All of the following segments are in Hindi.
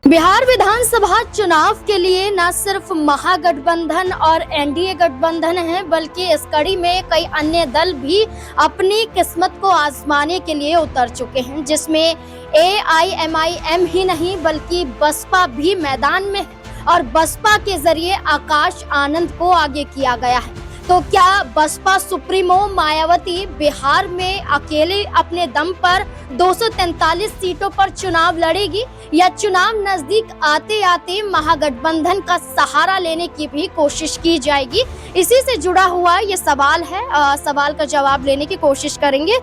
बिहार विधानसभा चुनाव के लिए न सिर्फ महागठबंधन और एनडीए गठबंधन है, बल्कि इस कड़ी में कई अन्य दल भी अपनी किस्मत को आजमाने के लिए उतर चुके हैं, जिसमें AIMIM ही नहीं बल्कि बसपा भी मैदान में है और बसपा के जरिए आकाश आनंद को आगे किया गया है। तो क्या बसपा सुप्रीमो मायावती बिहार में अकेले अपने दम पर 243 सीटों पर चुनाव लड़ेगी या चुनाव नजदीक आते आते महागठबंधन का सहारा लेने की भी कोशिश की जाएगी? इसी से जुड़ा हुआ ये सवाल है। सवाल का जवाब लेने की कोशिश करेंगे।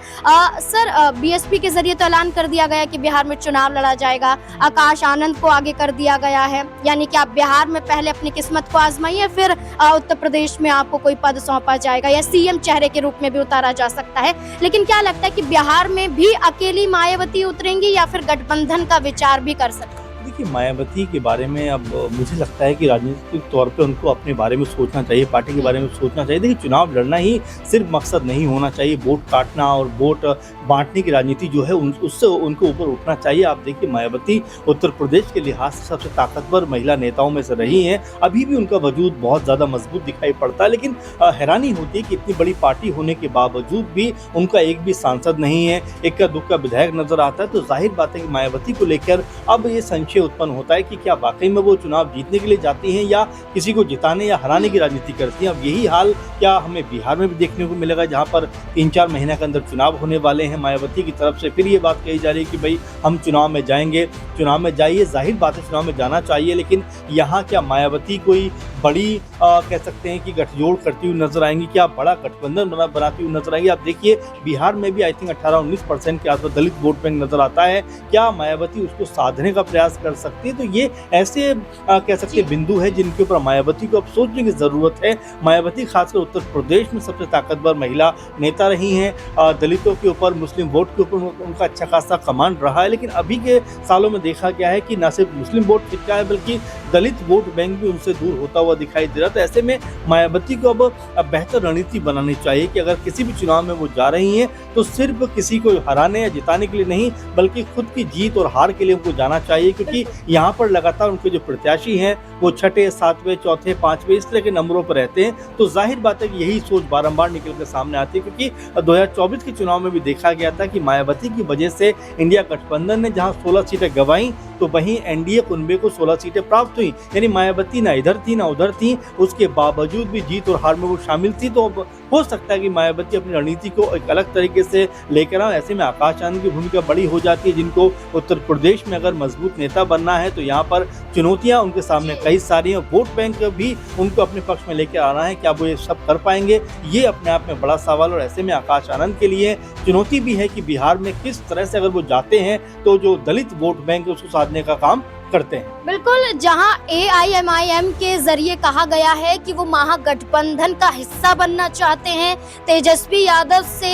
सर, BSP के जरिए तो ऐलान कर दिया गया कि बिहार में चुनाव लड़ा जाएगा, आकाश आनंद को आगे कर दिया गया है, यानी कि आप बिहार में पहले अपनी किस्मत को आजमाइए, फिर उत्तर प्रदेश में आपको कोई पद सौंपा जाएगा या CM चेहरे के रूप में भी उतारा जा सकता है। लेकिन क्या लगता है कि बिहार में भी अकेली मायावती उतरेंगी या फिर गठबंधन का विचार भी कर सकते हैं? देखिए, मायावती के बारे में अब मुझे लगता है कि राजनीतिक तौर पे उनको अपने बारे में सोचना चाहिए, पार्टी के बारे में सोचना चाहिए। देखिए, चुनाव लड़ना ही सिर्फ मकसद नहीं होना चाहिए, वोट काटना और वोट बांटने की राजनीति जो है उससे उनको ऊपर उठना चाहिए। आप देखिए, मायावती उत्तर प्रदेश के लिहाज से सबसे ताकतवर महिला नेताओं में से रही हैं। अभी भी उनका वजूद बहुत ज़्यादा मजबूत दिखाई पड़ता है, लेकिन हैरानी होती है कि इतनी बड़ी पार्टी होने के बावजूद भी उनका एक भी सांसद नहीं है, इक्का दुक्का विधायक नजर आता है। तो जाहिर बात है कि मायावती को लेकर अब ये संशय उत्पन्न होता है कि क्या वाकई में वो चुनाव जीतने के लिए जाती हैं या किसी को जिताने या हराने की राजनीति करती हैं। अब यही हाल क्या हमें बिहार में भी देखने को मिलेगा, जहां पर 3-4 महीने के अंदर चुनाव होने वाले हैं। मायावती की तरफ से फिर ये बात कही जा रही है कि भाई हम चुनाव में जाएंगे। चुनाव में जाइए, जाहिर बात है चुनाव में जाना चाहिए, लेकिन यहाँ क्या मायावती कोई बड़ी कह सकते हैं कि गठजोड़ करती हुई नजर आएंगी, क्या बड़ा गठबंधन बनाती हुई नजर आएंगी? आप देखिए, बिहार में भी आई थिंक 18-19% के आसपास दलित वोट बैंक नजर आता है। क्या मायावती उसको साधने का प्रयास कर सकती है? तो ये ऐसे कह सकते हैं बिंदु है जिनके ऊपर मायावती को अब सोचने की जरूरत है। मायावती खासकर उत्तर प्रदेश में सबसे ताकतवर महिला नेता रही हैं। दलितों के ऊपर, मुस्लिम वोट के ऊपर उनका अच्छा खासा कमांड रहा है, लेकिन अभी के सालों में देखा गया है कि न सिर्फ मुस्लिम वोट टिका है बल्कि दलित वोट बैंक भी उनसे दूर होता हुआ दिखाई दे रहा। तो ऐसे में मायावती को अब बेहतर रणनीति बनानी चाहिए कि अगर किसी भी चुनाव में वो जा रही हैं तो सिर्फ किसी को हराने या जिताने के लिए नहीं, बल्कि खुद की जीत और हार के लिए उनको जाना चाहिए, क्योंकि यहाँ पर लगातार उनके जो प्रत्याशी हैं वो 6, 7, 4, 5 इस तरह के नंबरों पर रहते हैं। तो जाहिर बात है कि यही सोच बारंबार निकल कर सामने आती है, क्योंकि 2024 के चुनाव में भी देखा गया था कि मायावती की वजह से इंडिया गठबंधन ने जहां 16 सीटें गंवाई, तो वहीं एनडीए कुनबे को 16 सीटें प्राप्त हुई। यानी मायावती ना इधर थी ना उधर थी, उसके बावजूद भी जीत और हार में वो शामिल थी। तो हो सकता है कि मायावती अपनी रणनीति को एक अलग तरीके से लेकर आए। ऐसे में आकाश आनंद की भूमिका बड़ी हो जाती है, जिनको उत्तर प्रदेश में अगर मजबूत नेता बनना है तो यहाँ पर चुनौतियां उनके सामने कई सारी हैं। वोट बैंक भी उनको अपने पक्ष में लेकर आना है, क्या वो ये सब कर पाएंगे? ये अपने आप में बड़ा सवाल। और ऐसे में आकाश आनंद के लिए चुनौती भी है कि बिहार में किस तरह से अगर वो जाते हैं तो जो दलित वोट बैंक है उसको साधने का काम करते हैं। बिल्कुल, जहां AIMIM के जरिए कहा गया है कि वो महागठबंधन का हिस्सा बनना चाहते हैं, तेजस्वी यादव से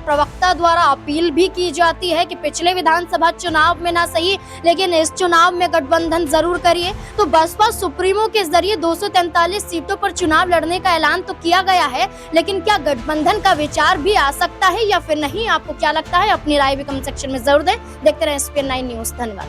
प्रवक्ता द्वारा अपील भी की जाती है कि पिछले विधानसभा चुनाव में ना सही लेकिन इस चुनाव में गठबंधन जरूर करिए। तो बसपा सुप्रीमो के जरिए 243 सीटों पर चुनाव लड़ने का ऐलान तो किया गया है, लेकिन क्या गठबंधन का विचार भी आ सकता है या फिर नहीं? आपको क्या लगता है? अपनी राय भी कमेंट सेक्शन में जरूर दें। देखते रहें SPN9 न्यूज़। धन्यवाद।